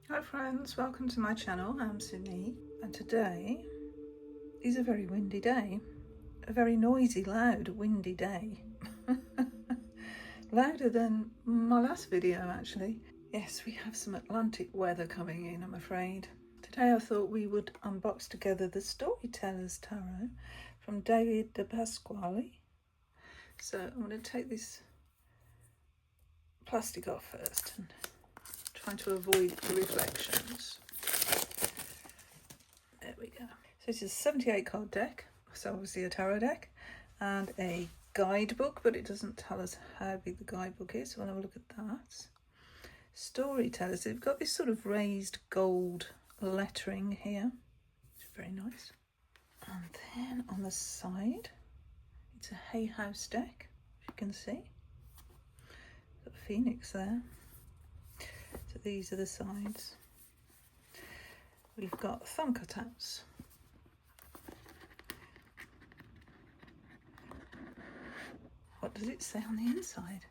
Hi friends, welcome to my channel. I'm Sydney and today is a very windy day. A very noisy, loud, windy day. Louder than my last video actually. Yes, we have some Atlantic weather coming in, I'm afraid. Today I thought we would unbox together the Storytellers Tarot from David De Pasquale. So I'm going to take this plastic off first and trying to avoid the reflections. There we go. So this is a 78 card deck, so obviously a tarot deck, and a guidebook, but it doesn't tell us how big the guidebook is, so we'll have a look at that. Storytellers, they've got this sort of raised gold lettering here, which is very nice. And then on the side, it's a Hay House deck, as you can see. Got a phoenix there. So these are the sides. We've got thumb cutouts. What does it say on the inside?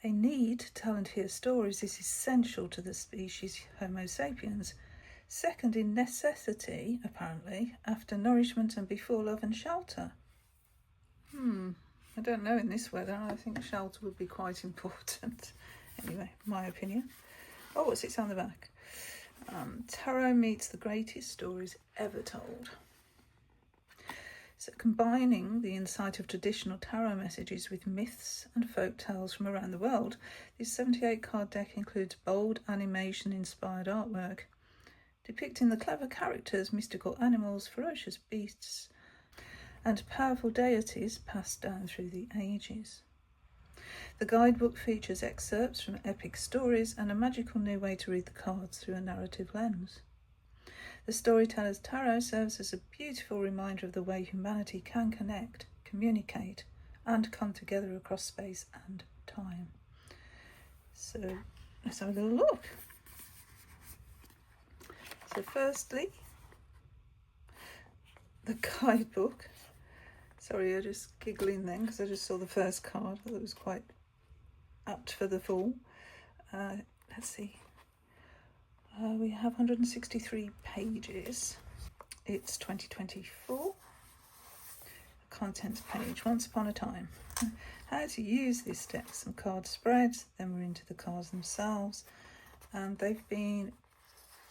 A need to tell and hear stories is essential to the species Homo sapiens. Second in necessity, apparently, after nourishment and before love and shelter. I don't know in this weather. I think shelter would be quite important. Anyway, my opinion. Oh, what's it say on the back? Tarot meets the greatest stories ever told. So combining the insight of traditional tarot messages with myths and folk tales from around the world, this 78 card deck includes bold animation inspired artwork depicting the clever characters, mystical animals, ferocious beasts and powerful deities passed down through the ages. The guidebook features excerpts from epic stories and a magical new way to read the cards through a narrative lens. The Storyteller's Tarot serves as a beautiful reminder of the way humanity can connect, communicate, and come together across space and time. So let's have a little look. So firstly, the guidebook. Sorry, I just giggling then because I just saw the first card. I thought it was quite apt for the fall. Let's see. We have 163 pages. It's 2024. The contents page, once upon a time. How to use this deck, some card spreads, then we're into the cards themselves. And they've been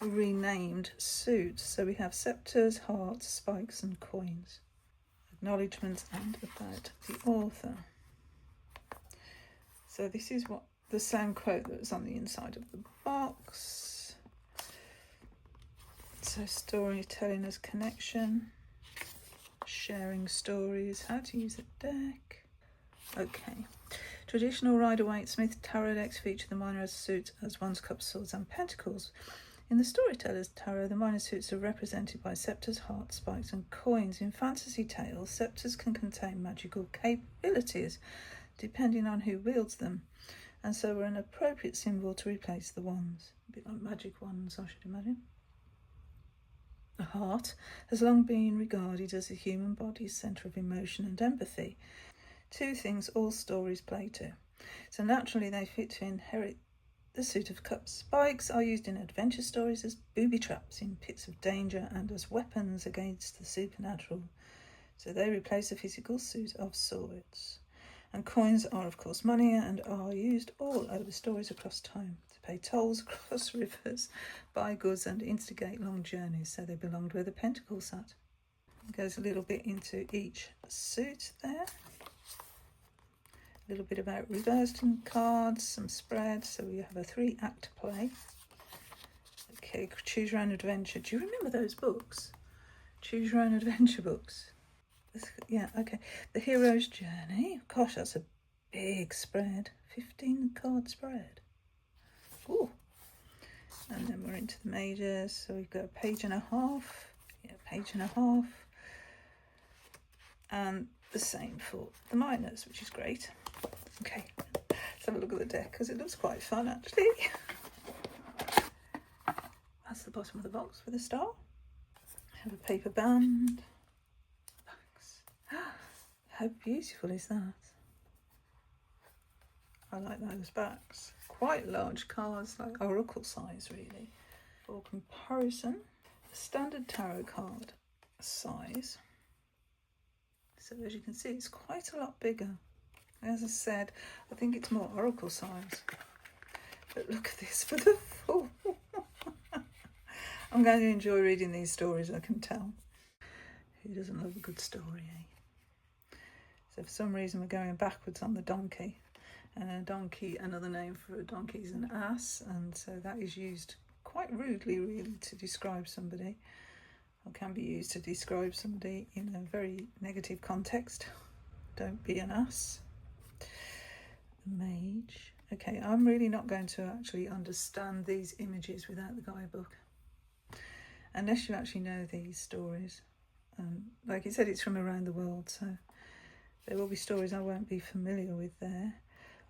renamed suits. So we have scepters, hearts, spikes and coins. Acknowledgements and about the author. So this is what the same quote that was on the inside of the box. So storytelling as connection, sharing stories, how to use a deck. Okay. Traditional Rider-Waite-Smith tarot decks feature the minor suits as wands, cups, swords and pentacles. In the Storyteller's Tarot, the minor suits are represented by scepters, hearts, spikes and coins. In fantasy tales, scepters can contain magical capabilities depending on who wields them, and so are an appropriate symbol to replace the wands. A bit like magic wands, I should imagine. The heart has long been regarded as the human body's centre of emotion and empathy, two things all stories play to. So naturally they fit to inherit the suit of cups. Spikes are used in adventure stories as booby traps in pits of danger and as weapons against the supernatural. So they replace the physical suit of swords. And coins are of course money and are used all over stories across time to pay tolls across rivers, buy goods and instigate long journeys. So they belonged where the pentacles sat. It goes a little bit into each suit there. A little bit about reversing cards, some spreads. So we have a 3-act play. Okay, choose your own adventure. Do you remember those books? Choose your own adventure books. Yeah, okay. The Hero's Journey. Gosh, that's a big spread. 15 card spread. Ooh. And then we're into the majors. So we've got a page and a half. Yeah, page and a half. And the same for the minors, which is great. Okay, let's have a look at the deck because it looks quite fun actually. That's the bottom of the box with a star. I have a paper band. How beautiful is that? I like those backs. quite large cards, like oracle size really. For comparison, a standard tarot card size. So as you can see, it's quite a lot bigger. As I said, I think it's more oracle size. But look at this for the Fool. I'm going to enjoy reading these stories, I can tell. Who doesn't love a good story, eh? So for some reason we're going backwards on the donkey. And a donkey, another name for a donkey is an ass. And so that is used quite rudely, really, to describe somebody. Or can be used to describe somebody in a very negative context. Don't be an ass. The mage. Okay, I'm really not going to actually understand these images without the guidebook. Unless you actually know these stories. Like you said, it's from around the world, so there will be stories I won't be familiar with there.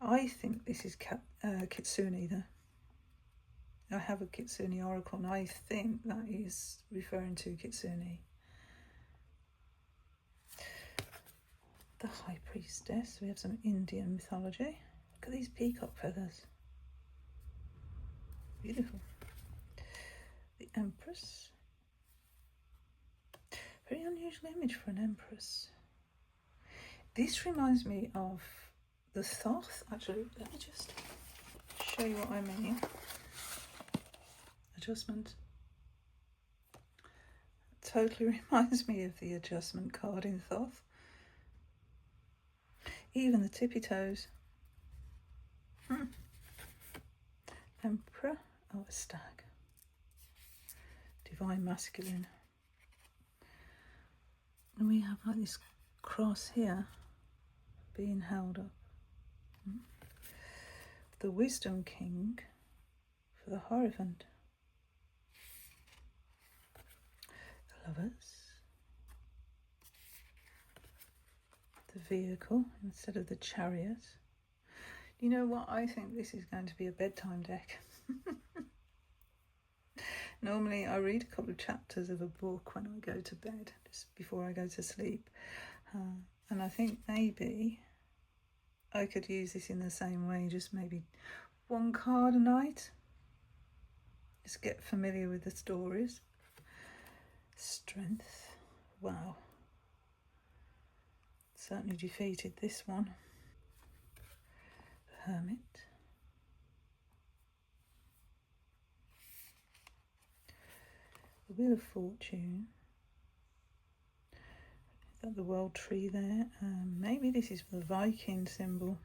I think this is Kitsune though. I have a Kitsune oracle and I think that is referring to Kitsune. The High Priestess. We have some Indian mythology. Look at these peacock feathers. Beautiful. The Empress. Very unusual image for an Empress. This reminds me of the Thoth. Actually, let me just show you what I mean. Adjustment. It totally reminds me of the adjustment card in Thoth. Even the tippy toes. Emperor. Oh, a stag. Divine masculine. And we have like this cross here being held up. The Wisdom King for the Hierophant. The Lovers. The Vehicle instead of the Chariot. You know what? I think this is going to be a bedtime deck. Normally I read a couple of chapters of a book when I go to bed, just before I go to sleep. And I think maybe I could use this in the same way, just maybe one card a night. Just get familiar with the stories. Strength. Wow. Certainly defeated this one. The Hermit. The Wheel of Fortune. Is that the World Tree there? Maybe this is the Viking symbol.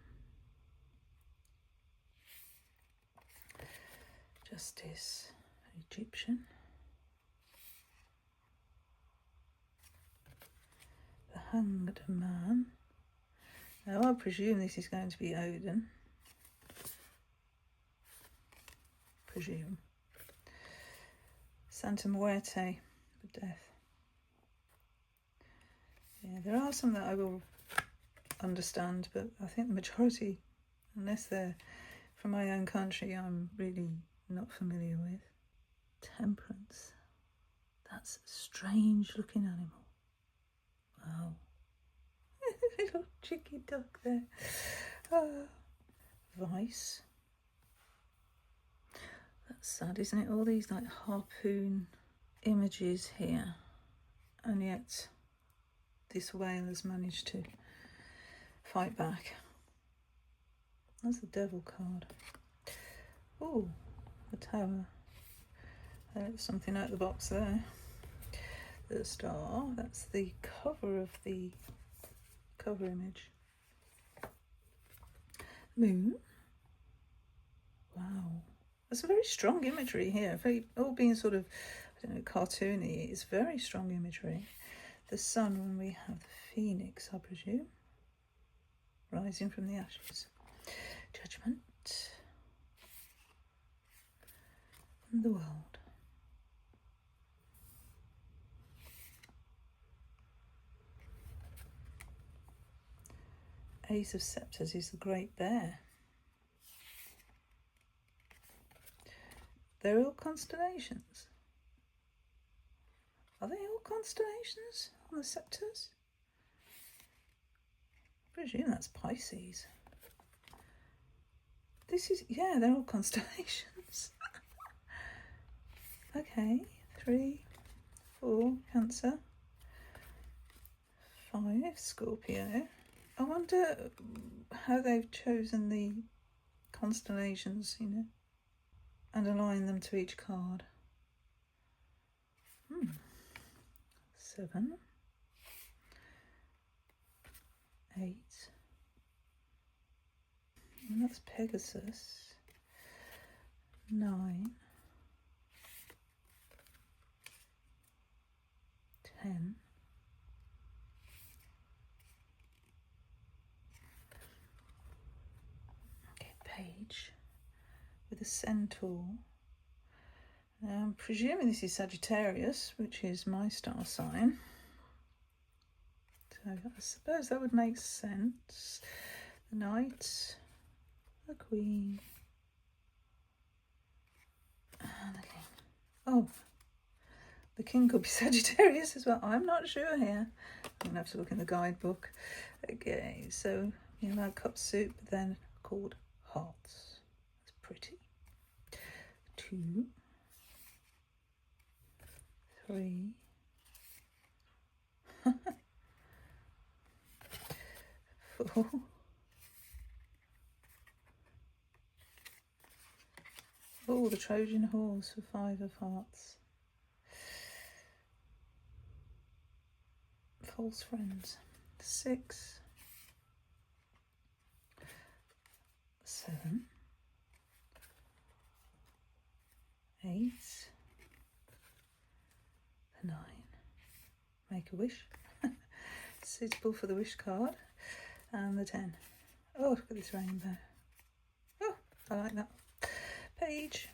Justice. Egyptian. The Hanged Man. Now I presume this is going to be Odin. Presume. Santa Muerte, for death. Yeah, there are some that I will understand, but I think the majority, unless they're from my own country, I'm really not familiar with. Temperance. That's a strange looking animal. Wow. Little cheeky duck there. Vice. That's sad, isn't it? All these like harpoon images here, and yet this whale has managed to fight back. That's the Devil card. Oh, the Tower. There's something out of the box there. The Star. That's the cover of the cover image. Moon. Wow. That's a very strong imagery here. Very, all being sort of, I don't know, cartoony. It's very strong imagery. The Sun, when we have the Phoenix, I presume. Rising from the ashes. Judgment. And the World. Ace of Sceptres is the Great Bear. They're all constellations. Are they all constellations on the sceptres? I presume that's Pisces. This is, yeah, they're all constellations. Okay, 3, 4, Cancer. 5, Scorpio. I wonder how they've chosen the constellations, you know, and align them to each card. 7, 8, and that's Pegasus. 9, 10, okay, Page with a Centaur. I'm presuming this is Sagittarius, which is my star sign. So I suppose that would make sense. The Knight, the Queen, and the King. Oh, the King could be Sagittarius as well. I'm not sure here. I'm going to have to look in the guidebook. Okay, so you know, cup soup, but then called Hearts. That's pretty. 2, 3, 4, oh, the Trojan horse for 5 of Hearts. False friends. 6, 7, 8, 9. Make a wish. Suitable for the wish card. And the 10. Oh, look at this rainbow. Oh, I like that. Page.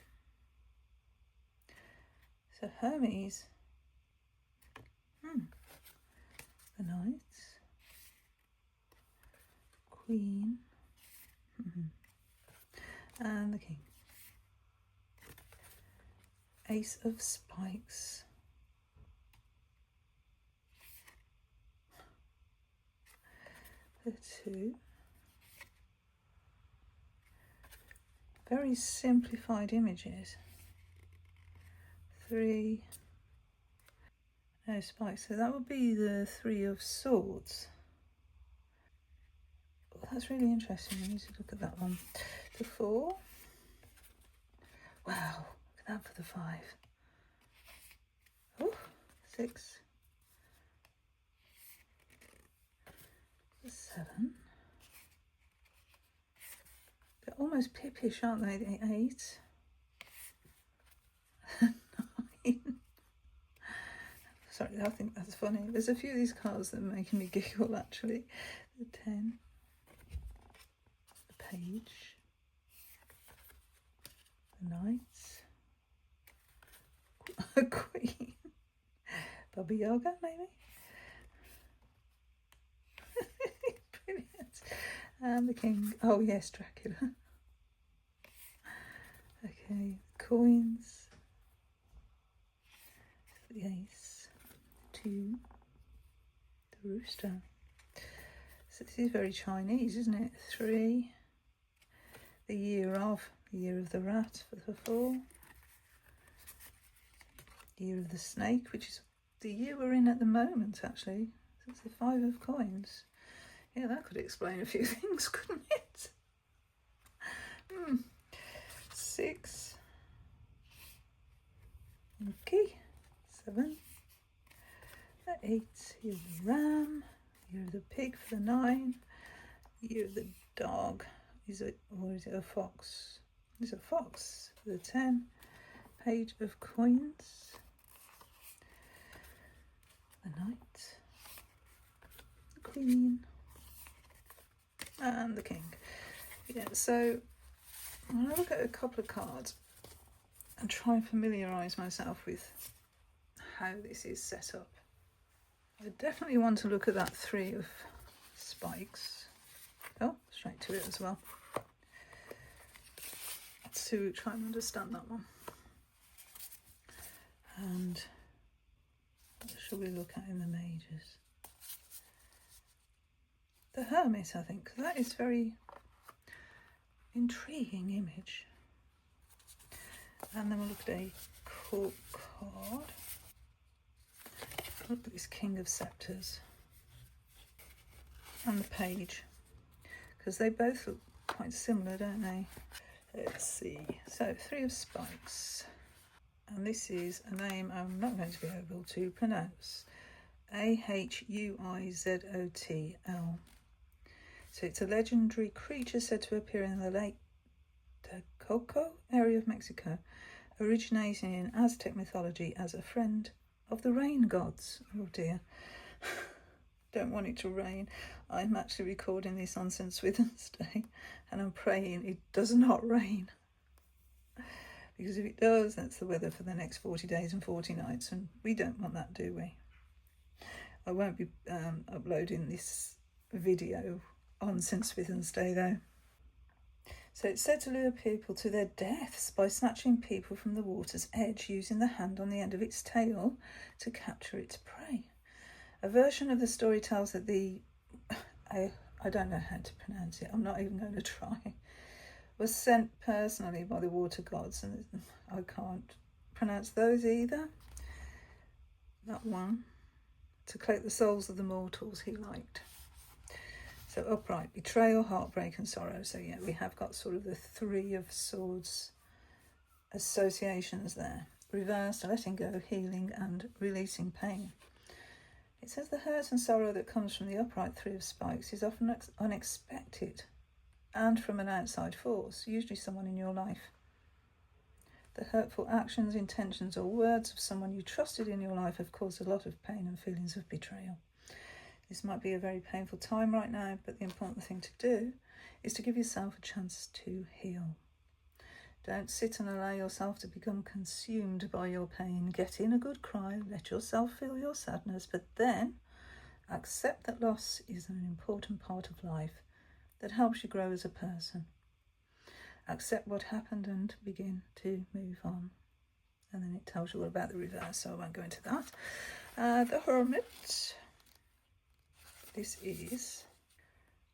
So Hermes. The Knight. Queen. And the King. Ace of Spikes. The 2. Very simplified images. 3. No spikes. So that would be the 3 of Swords. Oh, that's really interesting. I need to look at that one. The 4. Wow, look at that for the 5. Oh, 6. The 7. They're almost pippish, aren't they? The 8. 9. Sorry, I think that's funny. There's a few of these cards that are making me giggle, actually. The 10. The Page. The Knight. A Queen. Baba Yaga, maybe? Brilliant. And the King. Oh, yes, Dracula. Okay, coins. The Ace. 2. The Rooster. So this is very Chinese, isn't it? 3. The Year of the Rat for the 4. Year of the Snake, which is the year we're in at the moment, actually. So it's the 5 of Coins. Yeah, that could explain a few things, couldn't it? 6. Okay. 7. The 8. Year of the Ram. Year of the Pig for the 9. Year of the Dog. Or is it a fox? It's a fox for the 10. Page of Coins. The Knight. The Queen. And the King. Yeah, so when I look at a couple of cards and try and familiarise myself with how this is set up, I definitely want to look at that 3 of Spikes. Oh, straight to it as well. To try and understand that one. And what shall we look at in the Mages? The Hermit, I think, 'cause that is very Intriguing image. And then we'll look at a court card. Look at this King of Sceptres. And the Page. Because they both look quite similar, don't they? Let's see. So, 3 of Spikes. And this is a name I'm not going to be able to pronounce. Ahuizotl. So it's a legendary creature said to appear in the Lake Texcoco area of Mexico, originating in Aztec mythology as a friend of the rain gods. Oh dear. Don't want it to rain. I'm actually recording this on St. Swithin's Day and I'm praying it does not rain. Because if it does, that's the weather for the next 40 days and 40 nights, and we don't want that, do we? I won't be uploading this video on St. Swithin's Day, though. So it's said to lure people to their deaths by snatching people from the water's edge, using the hand on the end of its tail to capture its prey. A version of the story tells that I don't know how to pronounce it, I'm not even going to try, was sent personally by the water gods, and I can't pronounce those either. That one, to collect the souls of the mortals he liked. So upright, betrayal, heartbreak and sorrow. So yeah, we have got sort of the 3 of Swords associations there. Reversed, letting go, healing and releasing pain. It says the hurt and sorrow that comes from the upright 3 of Spikes is often unexpected and from an outside force, usually someone in your life. The hurtful actions, intentions or words of someone you trusted in your life have caused a lot of pain and feelings of betrayal. This might be a very painful time right now, but the important thing to do is to give yourself a chance to heal. Don't sit and allow yourself to become consumed by your pain. Get in a good cry, let yourself feel your sadness, but then accept that loss is an important part of life that helps you grow as a person. Accept what happened and begin to move on. And then it tells you all about the reverse, so I won't go into that. The Hermit. This is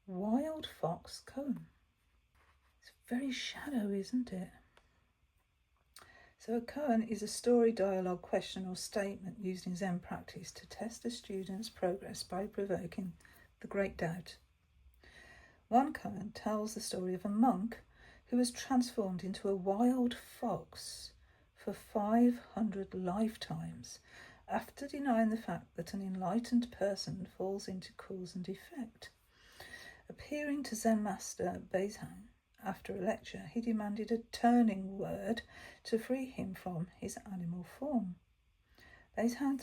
Wild Fox Koan. It's very shadowy, isn't it? So a koan is a story, dialogue, question or statement used in Zen practice to test a student's progress by provoking the great doubt. One koan tells the story of a monk who was transformed into a wild fox for 500 lifetimes after denying the fact that an enlightened person falls into cause and effect. Appearing to Zen master Beizhang after a lecture, he demanded a turning word to free him from his animal form. Beizhang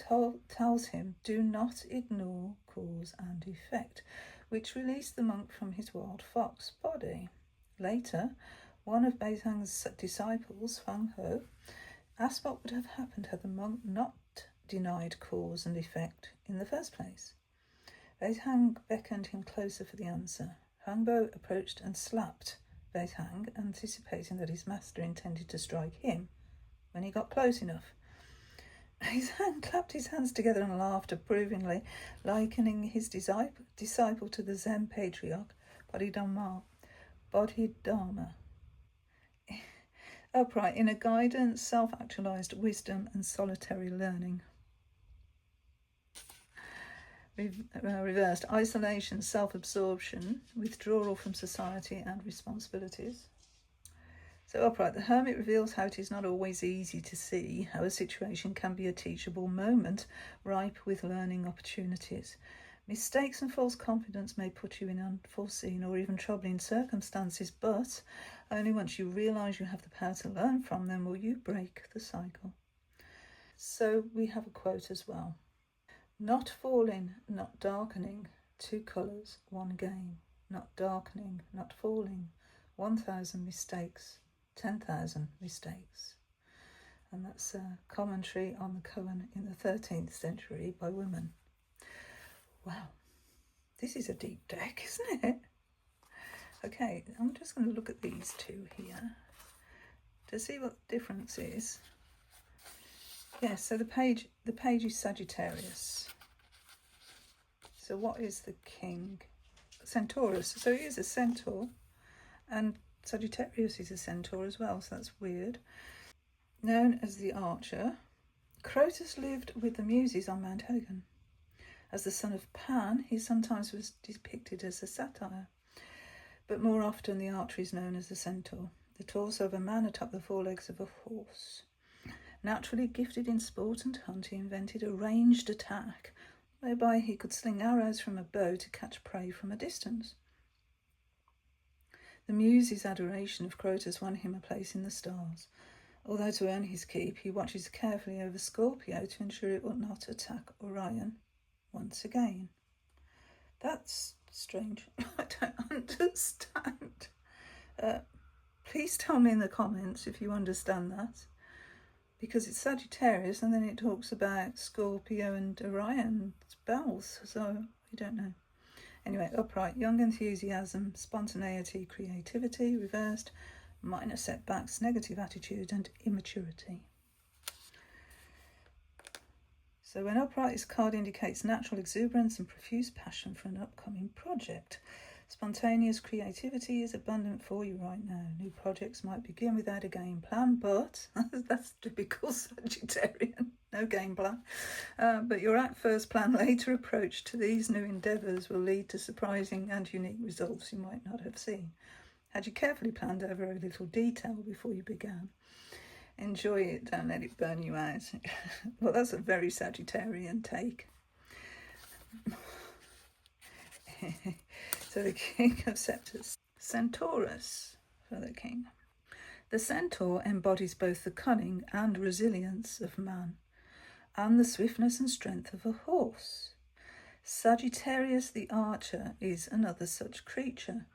tells him, do not ignore cause and effect, which released the monk from his wild fox body. Later, one of Beizhang's disciples, Fang He, asked what would have happened had the monk not denied cause and effect in the first place. Beizhang beckoned him closer for the answer. Hangbo approached and slapped Beizhang, anticipating that his master intended to strike him when he got close enough. Beizhang clapped his hands together and laughed approvingly, likening his disciple to the Zen patriarch Bodhidharma. Upright, inner guidance, self-actualized wisdom and solitary learning. Reversed, isolation, self-absorption, withdrawal from society and responsibilities. So upright, the Hermit reveals how it is not always easy to see how a situation can be a teachable moment, ripe with learning opportunities. Mistakes and false confidence may put you in unforeseen or even troubling circumstances, but only once you realise you have the power to learn from them will you break the cycle. So we have a quote as well. Not falling, not darkening, 2 colours, 1 game. Not darkening, not falling, 1,000 mistakes, 10,000 mistakes. And that's a commentary on the koan in the 13th century by women. Wow, this is a deep deck, isn't it? Okay, I'm just going to look at these 2 here to see what the difference is. Yes, so the page is Sagittarius. So what is the king? Centaurus. So he is a centaur, and Sagittarius is a centaur as well, so that's weird. Known as the Archer, Crotus lived with the Muses on Mount Hogan. As the son of Pan, he sometimes was depicted as a satyr, but more often the Archer is known as the centaur, the torso of a man atop the forelegs of a horse. Naturally gifted in sport and hunt, he invented a ranged attack, whereby he could sling arrows from a bow to catch prey from a distance. The Muses' adoration of Crotus won him a place in the stars, although to earn his keep he watches carefully over Scorpio to ensure it will not attack Orion once again. That's strange. I don't understand. Please tell me in the comments if you understand that, because it's Sagittarius and then it talks about Scorpio and Orion's bells, so we don't know. Anyway, upright, young enthusiasm, spontaneity, creativity. Reversed, minor setbacks, negative attitude and immaturity. So when upright, this card indicates natural exuberance and profuse passion for an upcoming project. Spontaneous creativity is abundant for you right now. New projects might begin without a game plan, but that's typical Sagittarian, no game plan. But your at-first plan later approach to these new endeavours will lead to surprising and unique results you might not have seen had you carefully planned over a little detail before you began. Enjoy it, don't let it burn you out. Well, that's a very Sagittarian take. So the King of Sceptres, Centaurus for the King. The centaur embodies both the cunning and resilience of man, and the swiftness and strength of a horse. Sagittarius the Archer is another such creature,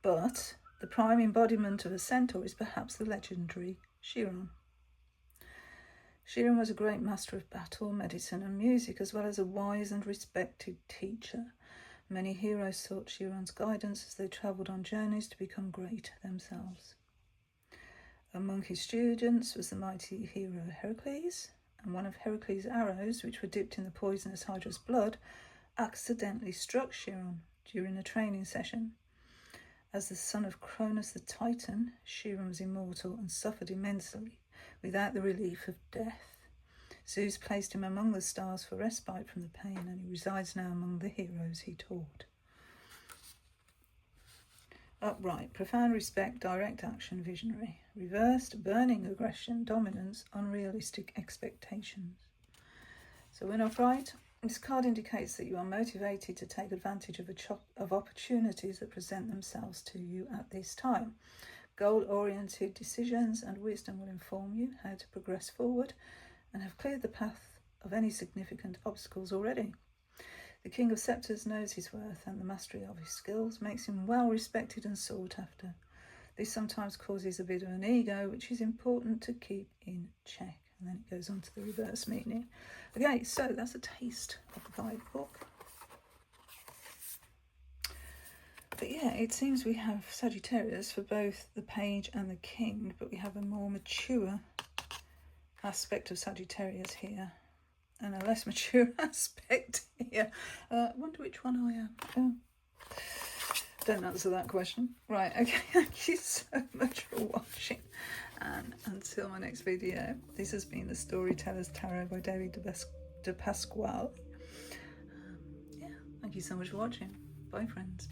but the prime embodiment of a centaur is perhaps the legendary Chiron. Chiron was a great master of battle, medicine and music, as well as a wise and respected teacher. Many heroes sought Chiron's guidance as they travelled on journeys to become great themselves. Among his students was the mighty hero Heracles, and one of Heracles' arrows, which were dipped in the poisonous Hydra's blood, accidentally struck Chiron during a training session. As the son of Cronus the Titan, Chiron was immortal and suffered immensely without the relief of death. Zeus placed him among the stars for respite from the pain, and he resides now among the heroes he taught. Upright, profound respect, direct action, visionary. Reversed, burning aggression, dominance, unrealistic expectations. So when upright, this card indicates that you are motivated to take advantage of opportunities that present themselves to you at this time. Goal-oriented decisions and wisdom will inform you how to progress forward and have cleared the path of any significant obstacles already. The King of Sceptres knows his worth, and the mastery of his skills makes him well respected and sought after. This sometimes causes a bit of an ego, which is important to keep in check. And then it goes on to the reverse meaning. Okay, so that's a taste of the guidebook. But yeah, it seems we have Sagittarius for both the page and the king, but we have a more mature aspect of Sagittarius here and a less mature aspect here. Wonder which one I am. Don't answer that question. Right, okay, thank you so much for watching, and until my next video, this has been the Storytellers Tarot by David de Pasquale. Yeah, thank you so much for watching. Bye friends.